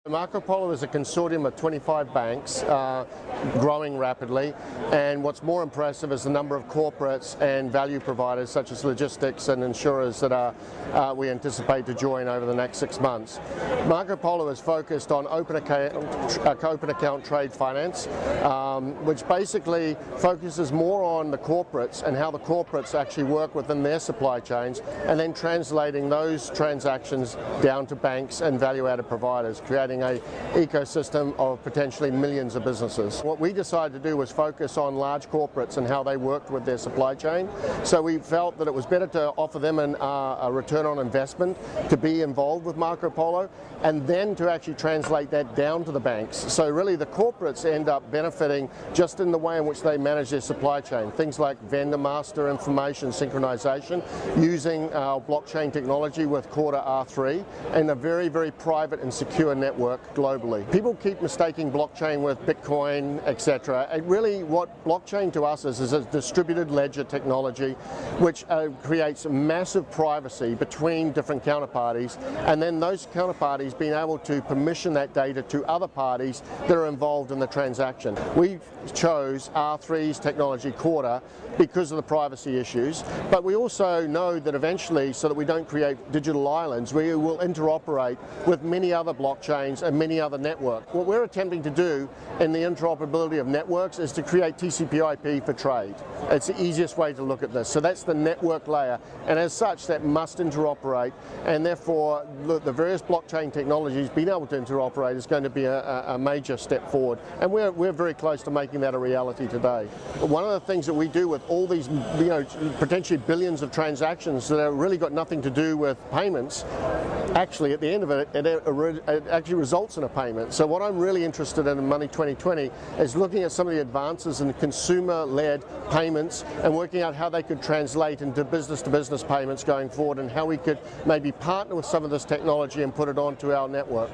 Marco Polo is a consortium of 25 banks growing rapidly, and what's more impressive is the number of corporates and value providers such as logistics and insurers that we anticipate to join over the next 6 months. Marco Polo is focused on open account trade finance, which basically focuses more on the corporates and how the corporates actually work within their supply chains, and then translating those transactions down to banks and value-added providers, creating an ecosystem of potentially millions of businesses. What we decided to do was focus on large corporates and how they worked with their supply chain. So we felt that it was better to offer them a return on investment to be involved with Marco Polo, and then to actually translate that down to the banks. So really the corporates end up benefiting just in the way in which they manage their supply chain. Things like vendor master information synchronization using our blockchain technology with Core R3 and a very, very private and secure network globally. People keep mistaking blockchain with Bitcoin, etc. Really what blockchain to us is a distributed ledger technology which creates massive privacy between different counterparties, and then those counterparties being able to permission that data to other parties that are involved in the transaction. We chose R3's technology, Core, because of the privacy issues, but we also know that eventually, so that we don't create digital islands, we will interoperate with many other blockchains and many other networks. What we're attempting to do in the interoperability of networks is to create TCP/IP for trade. It's the easiest way to look at this. So that's the network layer, and as such that must interoperate, and therefore the various blockchain technologies being able to interoperate is going to be a major step forward, and we're very close to making that a reality today. One of the things that we do with all these potentially billions of transactions that have really got nothing to do with payments, actually at the end of it, it actually results in a payment. So what I'm really interested in Money 2020 is looking at some of the advances in consumer-led payments and working out how they could translate into business-to-business payments going forward, and how we could maybe partner with some of this technology and put it onto our network.